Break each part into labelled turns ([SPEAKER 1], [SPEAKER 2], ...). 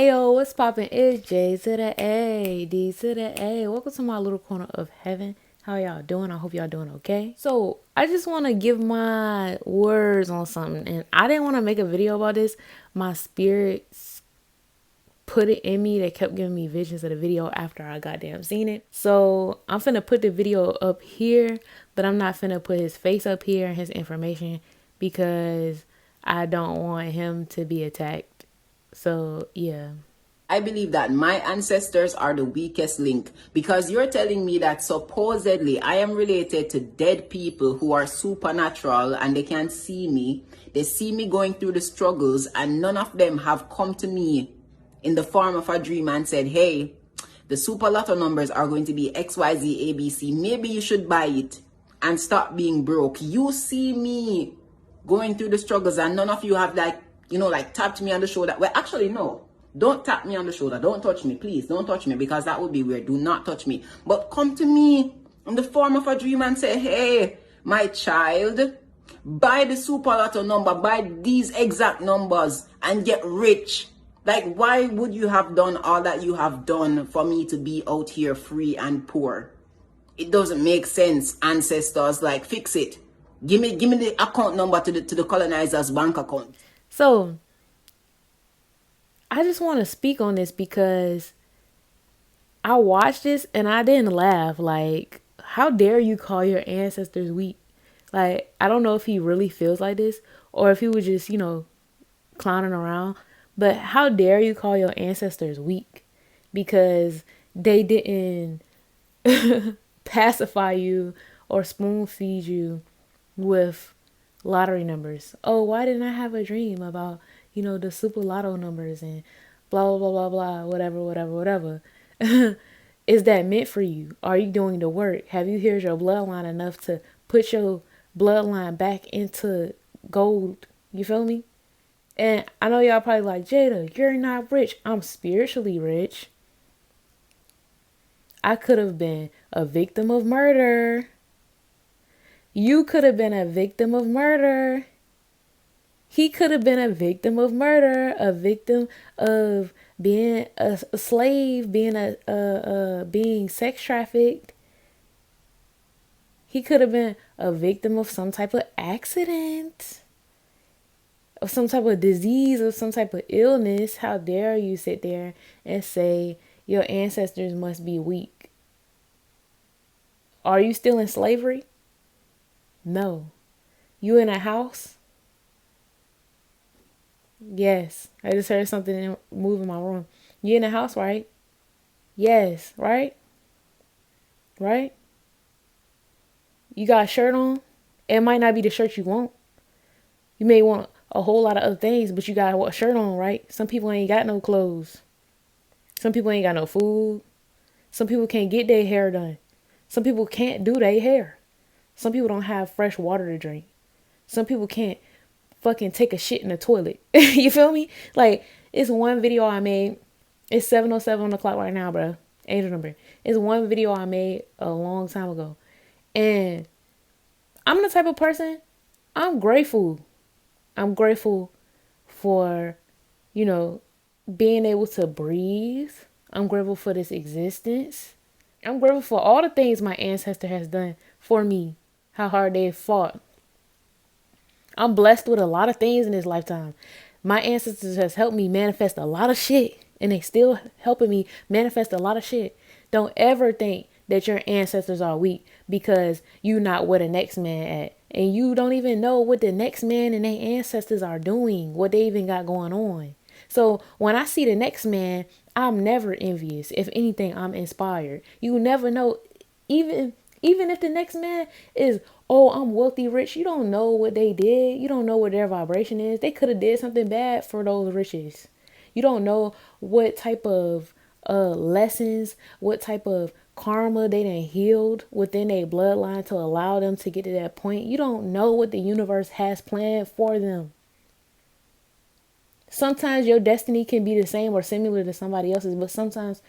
[SPEAKER 1] Ayo, what's poppin'? It's J to the A, D to the A. Welcome to my little corner of heaven. How y'all doing? I hope y'all doing okay. So, I just want to give my words on something. And I didn't want to make a video about this. My spirits put it in me. They kept giving me visions of the video after I goddamn seen it. So, I'm finna put the video up here. But I'm not finna put his face up here and his information. Because I don't want him to be attacked. So, yeah.
[SPEAKER 2] I believe that my ancestors are the weakest link because you're telling me that supposedly I am related to dead people who are supernatural and they can see me. They see me going through the struggles and none of them have come to me in the form of a dream and said, hey, the super lotto numbers are going to be XYZ ABC. Maybe you should buy it and stop being broke. You see me going through the struggles and none of you have like tapped me on the shoulder. Well, actually, no. Don't tap me on the shoulder. Don't touch me. Please, don't touch me because that would be weird. Do not touch me. But come to me in the form of a dream and say, hey, my child, buy the super lotto number, buy these exact numbers and get rich. Like, why would you have done all that you have done for me to be out here free and poor? It doesn't make sense, ancestors. Like, fix it. Give me the account number to the colonizers' bank account.
[SPEAKER 1] So, I just want to speak on this because I watched this and I didn't laugh. Like, how dare you call your ancestors weak? Like, I don't know if he really feels like this or if he was just, clowning around. But how dare you call your ancestors weak? Because they didn't pacify you or spoon feed you with lottery numbers. Oh, why didn't I have a dream about the super lotto numbers and blah, blah, blah, blah, whatever. Is that meant for you? Are you doing the work? Have you heard your bloodline enough to put your bloodline back into gold? You feel me? And I know y'all probably like, Jada, you're not rich. I'm spiritually rich. I could have been a victim of murder. You could have been a victim of murder. He could have been a victim of murder, a victim of being a slave, being sex trafficked. He could have been a victim of some type of accident, of some type of disease, of some type of illness. How dare you sit there and say your ancestors must be weak? Are you still in slavery? No. You in a house? Yes. I just heard something move in my room. You in the house, right? Yes, right? Right? You got a shirt on? It might not be the shirt you want. You may want a whole lot of other things, but you got a shirt on, right? Some people ain't got no clothes. Some people ain't got no food. Some people can't get their hair done. Some people can't do their hair. Some people don't have fresh water to drink. Some people can't fucking take a shit in the toilet. You feel me? Like, it's one video I made. It's 7:07 on the clock right now, bro. Angel number. It's one video I made a long time ago. And I'm the type of person, I'm grateful. I'm grateful for, being able to breathe. I'm grateful for this existence. I'm grateful for all the things my ancestor has done for me. How hard they fought. I'm blessed with a lot of things in this lifetime. My ancestors has helped me manifest a lot of shit. And they still helping me manifest a lot of shit. Don't ever think that your ancestors are weak because you not where the next man at. And you don't even know what the next man and their ancestors are doing. What they even got going on. So when I see the next man, I'm never envious. If anything, I'm inspired. You never know. Even if the next man is, oh, I'm wealthy, rich, you don't know what they did. You don't know what their vibration is. They could have did something bad for those riches. You don't know what type of lessons, what type of karma they done healed within their bloodline to allow them to get to that point. You don't know what the universe has planned for them. Sometimes your destiny can be the same or similar to somebody else's, but sometimes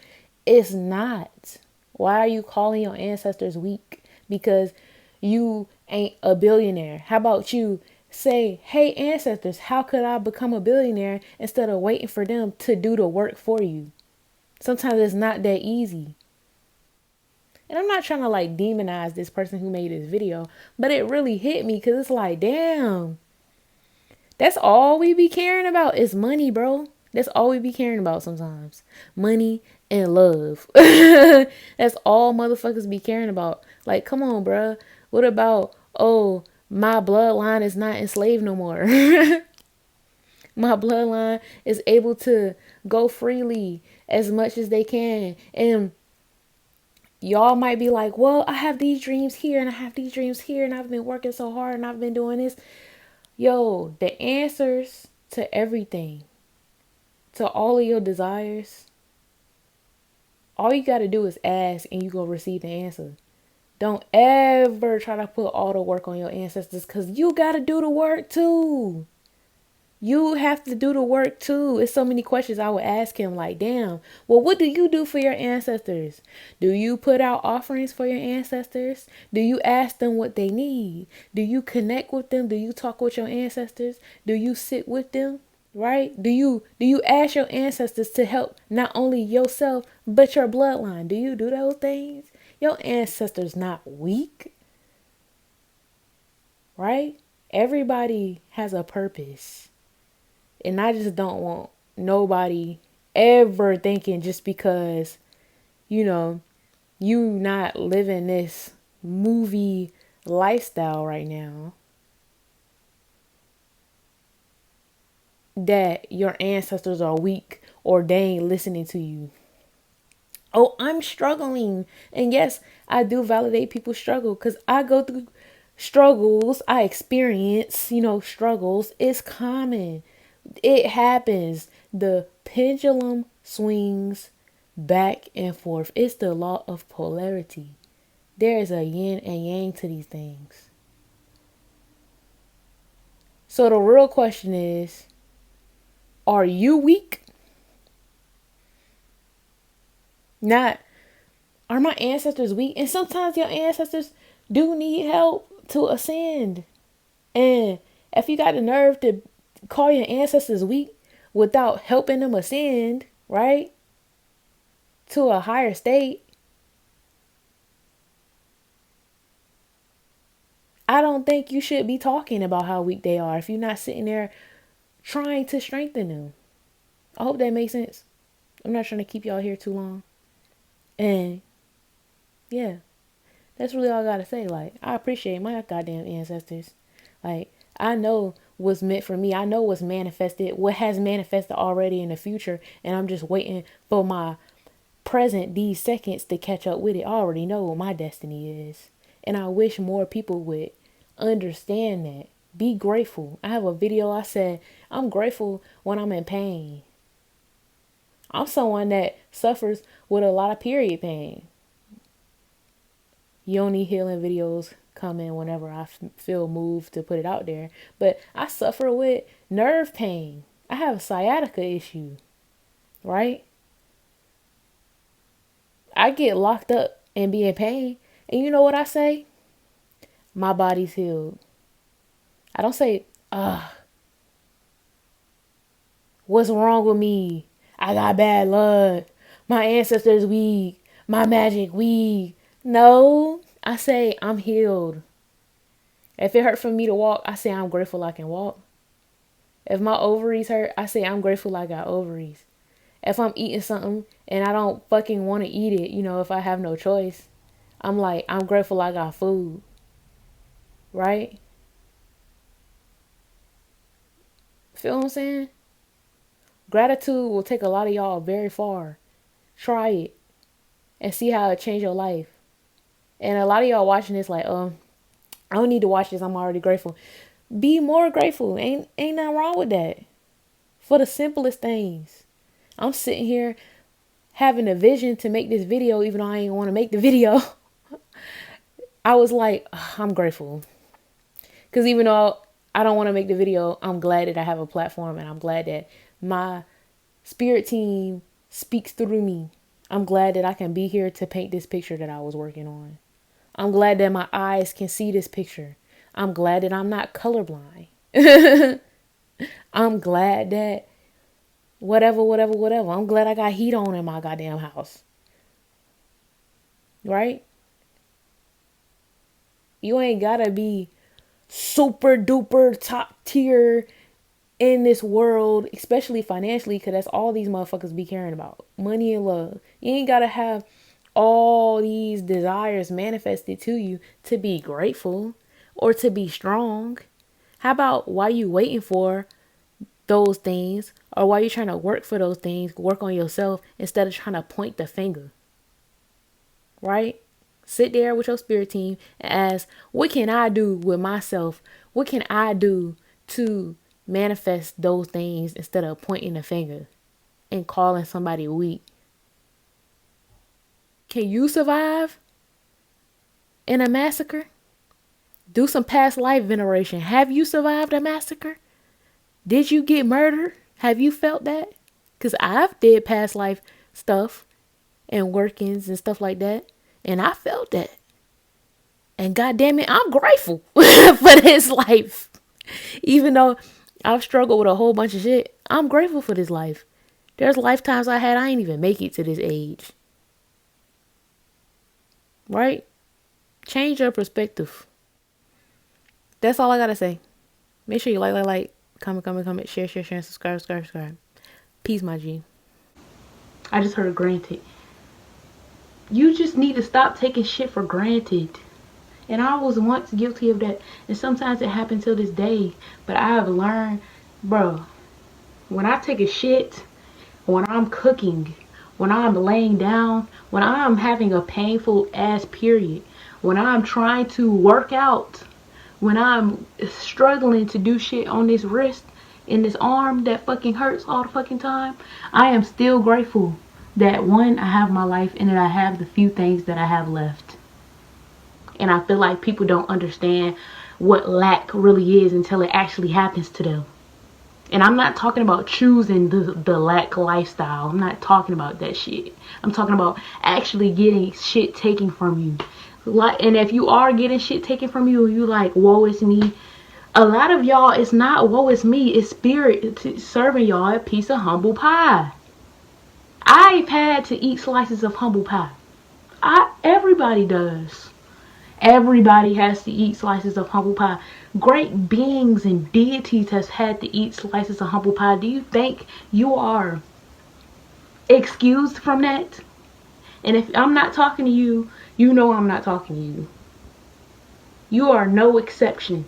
[SPEAKER 1] it's not. Why are you calling your ancestors weak? Because you ain't a billionaire. How about you say, hey, ancestors, how could I become a billionaire instead of waiting for them to do the work for you? Sometimes it's not that easy. And I'm not trying to like demonize this person who made this video, but it really hit me because it's like, damn, that's all we be caring about is money, bro. That's all we be caring about sometimes. Money and love. That's all motherfuckers be caring about. Like, come on, bro. What about, oh, my bloodline is not enslaved no more. My bloodline is able to go freely as much as they can. And y'all might be like, well, I have these dreams here and I have these dreams here and I've been working so hard and I've been doing this. Yo, the answers to everything, to all of your desires, all you got to do is ask and you go receive the answer. Don't ever try to put all the work on your ancestors because you got to do the work too. You have to do the work too. It's so many questions I would ask him like, damn, well, what do you do for your ancestors? Do you put out offerings for your ancestors? Do you ask them what they need? Do you connect with them? Do you talk with your ancestors? Do you sit with them? Right? Do you ask your ancestors to help not only yourself, but your bloodline? Do you do those things? Your ancestors not weak, right? Everybody has a purpose. And I just don't want nobody ever thinking just because, you know, you not living this movie lifestyle right now, that your ancestors are weak or they ain't listening to you. Oh, I'm struggling. And yes, I do validate people's struggle because I go through struggles. I experience, struggles. It's common. It happens. The pendulum swings back and forth. It's the law of polarity. There is a yin and yang to these things. So the real question is, are you weak? Not, are my ancestors weak? And sometimes your ancestors do need help to ascend. And if you got the nerve to call your ancestors weak without helping them ascend, right, to a higher state, I don't think you should be talking about how weak they are if you're not sitting there trying to strengthen them. I hope that makes sense. I'm not trying to keep y'all here too long. And yeah, that's really all I gotta say. Like, I appreciate my goddamn ancestors. Like, I know what's meant for me. I know what's manifested, what has manifested already in the future. And I'm just waiting for my present, these seconds, to catch up with it. I already know what my destiny is. And I wish more people would understand that. Be grateful. I have a video I said, I'm grateful when I'm in pain. I'm someone that suffers with a lot of period pain. Yoni healing videos come in whenever I feel moved to put it out there. But I suffer with nerve pain. I have a sciatica issue, right? I get locked up and be in pain. And you know what I say? My body's healed. I don't say, what's wrong with me? I got bad luck. My ancestors weak. My magic weak. No, I say I'm healed. If it hurt for me to walk, I say I'm grateful I can walk. If my ovaries hurt, I say I'm grateful I got ovaries. If I'm eating something and I don't fucking want to eat it, if I have no choice, I'm like, I'm grateful I got food. Right? Feel what I'm saying? Gratitude will take a lot of y'all very far. Try it and see how it change your life. And a lot of y'all watching this like, I don't need to watch this. I'm already grateful. Be more grateful. Ain't nothing wrong with that. For the simplest things. I'm sitting here having a vision to make this video, even though I ain't want to make the video. I was like, I'm grateful. Because even though I don't want to make the video, I'm glad that I have a platform and I'm glad that my spirit team speaks through me. I'm glad that I can be here to paint this picture that I was working on. I'm glad that my eyes can see this picture. I'm glad that I'm not colorblind. I'm glad that whatever. I'm glad I got heat on in my goddamn house. Right? You ain't gotta be super duper top tier in this world, especially financially, because that's all these motherfuckers be caring about. Money and love. You ain't gotta have all these desires manifested to you to be grateful or to be strong. How about why you waiting for those things, or why you trying to work for those things, work on yourself instead of trying to point the finger? Right? Sit there with your spirit team and ask, what can I do with myself? What can I do to manifest those things instead of pointing the finger and calling somebody weak? Can you survive in a massacre? Do some past life veneration. Have you survived a massacre? Did you get murdered? Have you felt that? Because I've did past life stuff and workings and stuff like that. And I felt that. And goddamn it, I'm grateful for this life. Even though I've struggled with a whole bunch of shit, I'm grateful for this life. There's lifetimes I had I ain't even make it to this age. Right? Change your perspective. That's all I gotta say. Make sure you like, comment, share, and subscribe. Peace, my G. I just heard granted. You just need to stop taking shit for granted. And I was once guilty of that. And sometimes it happens till this day. But I have learned, bro, when I take a shit, when I'm cooking, when I'm laying down, when I'm having a painful ass period, when I'm trying to work out, when I'm struggling to do shit on this wrist, in this arm that fucking hurts all the fucking time, I am still grateful that one, I have my life and that I have the few things that I have left. And I feel like people don't understand what lack really is until it actually happens to them. And I'm not talking about choosing the lack lifestyle. I'm not talking about that shit. I'm talking about actually getting shit taken from you. And if you are getting shit taken from you, you like, woe is me. A lot of y'all, it's not woe is me. It's spirit serving y'all a piece of humble pie. I've had to eat slices of humble pie. Everybody does. Everybody has to eat slices of humble pie. Great beings and deities has had to eat slices of humble pie. Do you think you are excused from that? And if I'm not talking to you, you know I'm not talking to you. You are no exception.